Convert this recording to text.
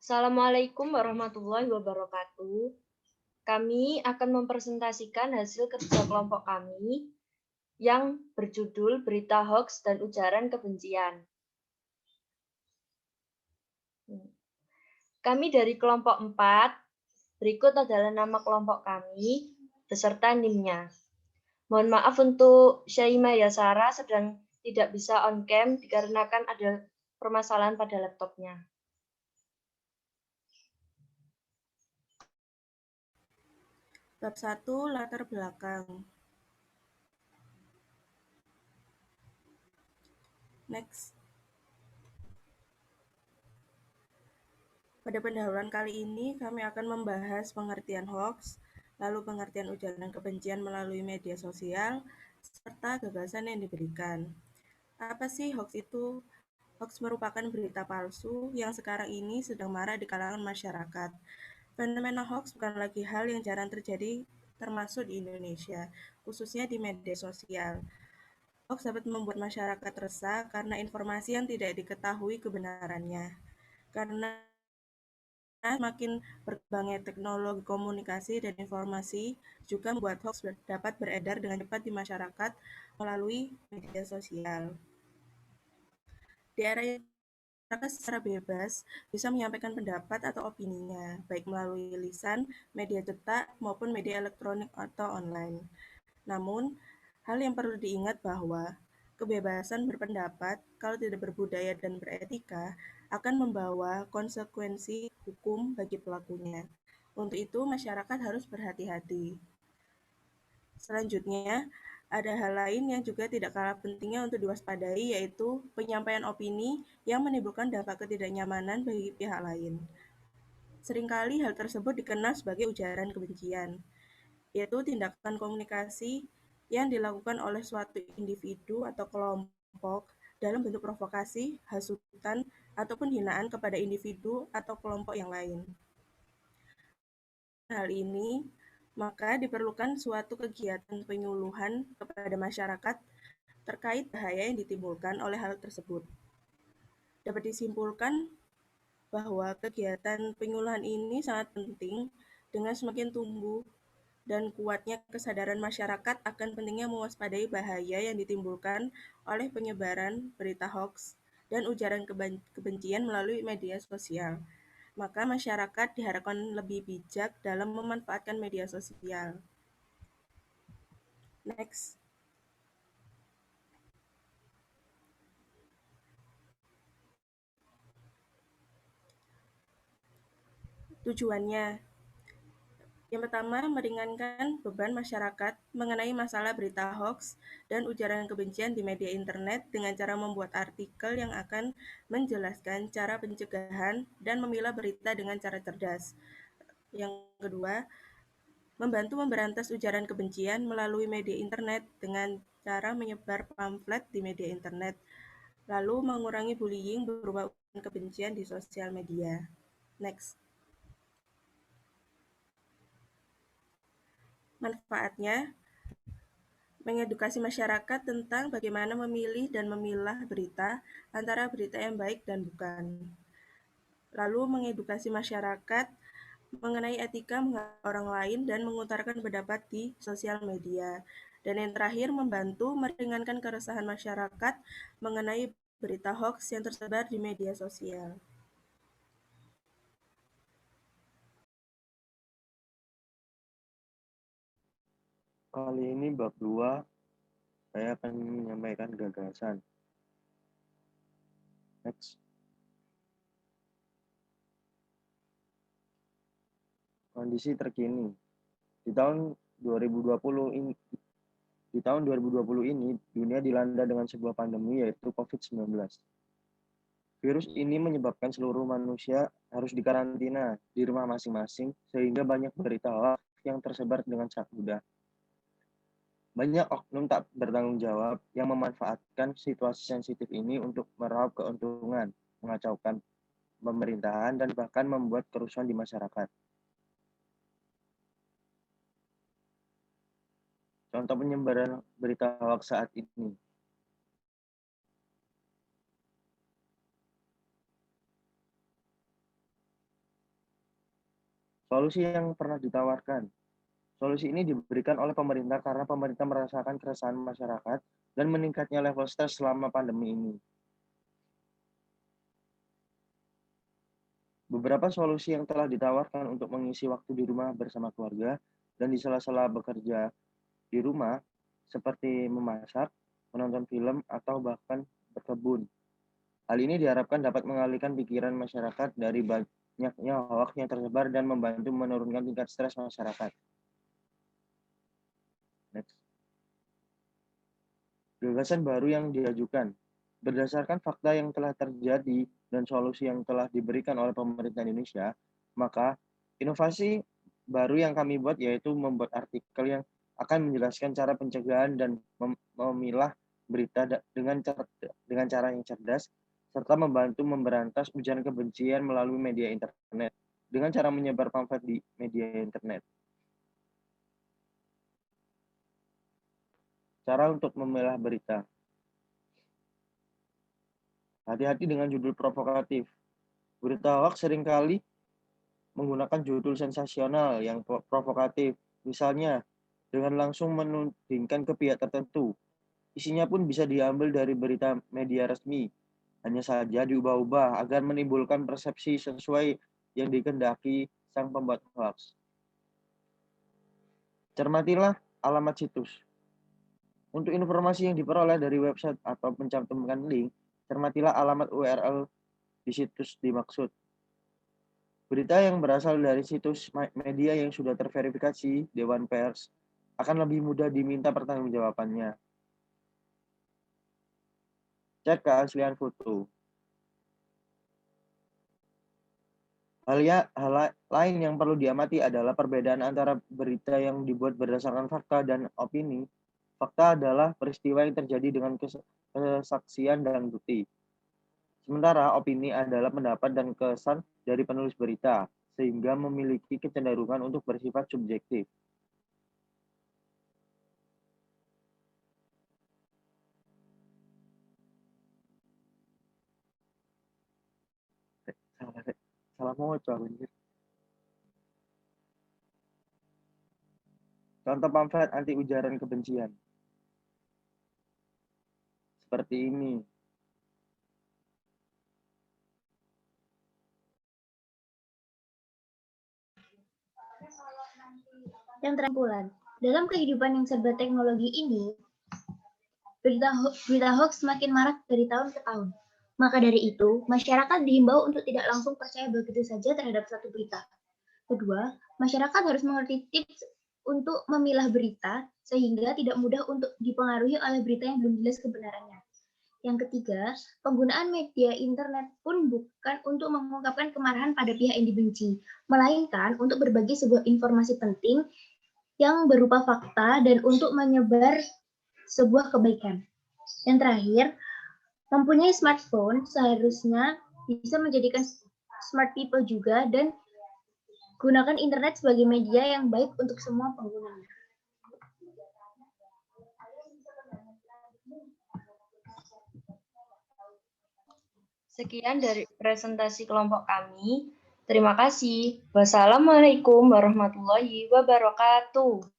Assalamualaikum warahmatullahi wabarakatuh. Kami akan mempresentasikan hasil kerja kelompok kami yang berjudul Berita Hoax dan Ujaran Kebencian. Kami dari kelompok 4, berikut adalah nama kelompok kami beserta NIM-nya. Mohon maaf untuk Syaimah Yasara sedang tidak bisa on cam dikarenakan ada permasalahan pada laptopnya. Bab 1. Latar belakang. Next. Pada pendahuluan kali ini, kami akan membahas pengertian hoax, lalu pengertian ujaran kebencian melalui media sosial, serta gagasan yang diberikan. Apa sih hoax itu? Hoax merupakan berita palsu yang sekarang ini sedang marak di kalangan masyarakat. Fenomena hoax bukan lagi hal yang jarang terjadi termasuk di Indonesia, khususnya di media sosial. Hoax dapat membuat masyarakat resah karena informasi yang tidak diketahui kebenarannya. Karena semakin berkembangnya teknologi komunikasi dan informasi juga membuat hoax dapat beredar dengan cepat di masyarakat melalui media sosial. Di era yang masyarakat secara bebas bisa menyampaikan pendapat atau opininya, baik melalui lisan, media cetak, maupun media elektronik atau online. Namun, hal yang perlu diingat bahwa kebebasan berpendapat, kalau tidak berbudaya dan beretika, akan membawa konsekuensi hukum bagi pelakunya. Untuk itu, masyarakat harus berhati-hati. Selanjutnya, ada hal lain yang juga tidak kalah pentingnya untuk diwaspadai, yaitu penyampaian opini yang menimbulkan dampak ketidaknyamanan bagi pihak lain. Seringkali hal tersebut dikenal sebagai ujaran kebencian, yaitu tindakan komunikasi yang dilakukan oleh suatu individu atau kelompok dalam bentuk provokasi, hasutan, ataupun hinaan kepada individu atau kelompok yang lain. Hal ini, maka diperlukan suatu kegiatan penyuluhan kepada masyarakat terkait bahaya yang ditimbulkan oleh hal tersebut. Dapat disimpulkan bahwa kegiatan penyuluhan ini sangat penting dengan semakin tumbuh dan kuatnya kesadaran masyarakat akan pentingnya mewaspadai bahaya yang ditimbulkan oleh penyebaran berita hoax dan ujaran kebencian melalui media sosial. Maka masyarakat diharapkan lebih bijak dalam memanfaatkan media sosial. Next. Tujuannya, yang pertama, meringankan beban masyarakat mengenai masalah berita hoax dan ujaran kebencian di media internet dengan cara membuat artikel yang akan menjelaskan cara pencegahan dan memilah berita dengan cara cerdas. Yang kedua, membantu memberantas ujaran kebencian melalui media internet dengan cara menyebar pamflet di media internet, lalu mengurangi bullying berupa ujaran kebencian di sosial media. Next. Manfaatnya, mengedukasi masyarakat tentang bagaimana memilih dan memilah berita antara berita yang baik dan bukan. Lalu mengedukasi masyarakat mengenai etika menghargai orang lain dan mengutarakan pendapat di sosial media. Dan yang terakhir, membantu meringankan keresahan masyarakat mengenai berita hoax yang tersebar di media sosial. Kali ini bab 2, saya akan menyampaikan gagasan. Next. Kondisi terkini. Di tahun 2020 ini, dunia dilanda dengan sebuah pandemi yaitu COVID-19. Virus ini menyebabkan seluruh manusia harus dikarantina di rumah masing-masing sehingga banyak berita hoax yang tersebar dengan sangat mudah. Banyak oknum tak bertanggung jawab yang memanfaatkan situasi sensitif ini untuk meraup keuntungan, mengacaukan pemerintahan, dan bahkan membuat kerusuhan di masyarakat. Contoh penyebaran berita hoax saat ini. Solusi yang pernah ditawarkan. Solusi ini diberikan oleh pemerintah karena pemerintah merasakan keresahan masyarakat dan meningkatnya level stres selama pandemi ini. Beberapa solusi yang telah ditawarkan untuk mengisi waktu di rumah bersama keluarga dan di sela-sela bekerja di rumah, seperti memasak, menonton film, atau bahkan berkebun. Hal ini diharapkan dapat mengalihkan pikiran masyarakat dari banyaknya hoaks yang tersebar dan membantu menurunkan tingkat stres masyarakat. Next. Gagasan baru yang diajukan. Berdasarkan fakta yang telah terjadi dan solusi yang telah diberikan oleh pemerintah Indonesia, maka inovasi baru yang kami buat yaitu membuat artikel yang akan menjelaskan cara pencegahan dan memilah berita dengan cara yang cerdas, serta membantu memberantas ujaran kebencian melalui media internet dengan cara menyebar pamflet di media internet. Cara untuk memilah berita. Hati-hati dengan judul provokatif. Berita hoax seringkali menggunakan judul sensasional yang provokatif, misalnya dengan langsung menudingkan ke pihak tertentu. Isinya pun bisa diambil dari berita media resmi, hanya saja diubah-ubah agar menimbulkan persepsi sesuai yang dikehendaki sang pembuat hoax. Cermatilah alamat situs. Untuk informasi yang diperoleh dari website atau mencantumkan link, cermatilah alamat URL di situs dimaksud. Berita yang berasal dari situs media yang sudah terverifikasi Dewan Pers akan lebih mudah diminta pertanggungjawabannya. Cek keaslian foto. Hal lain yang perlu diamati adalah perbedaan antara berita yang dibuat berdasarkan fakta dan opini. Fakta adalah peristiwa yang terjadi dengan kesaksian dan bukti. Sementara opini adalah pendapat dan kesan dari penulis berita, sehingga memiliki kecenderungan untuk bersifat subjektif. Salah mau coba. Contoh pamflet anti ujaran kebencian. Seperti ini. Yang terangkulan, dalam kehidupan yang serba teknologi ini, berita hoax semakin marak dari tahun ke tahun. Maka dari itu, masyarakat dihimbau untuk tidak langsung percaya begitu saja terhadap satu berita. Kedua, masyarakat harus mengerti tips untuk memilah berita sehingga tidak mudah untuk dipengaruhi oleh berita yang belum jelas kebenarannya. Yang ketiga, penggunaan media internet pun bukan untuk mengungkapkan kemarahan pada pihak yang dibenci, melainkan untuk berbagi sebuah informasi penting yang berupa fakta dan untuk menyebar sebuah kebaikan. Yang terakhir, mempunyai smartphone seharusnya bisa menjadikan smart people juga dan gunakan internet sebagai media yang baik untuk semua penggunanya. Sekian dari presentasi kelompok kami. Terima kasih. Wassalamualaikum warahmatullahi wabarakatuh.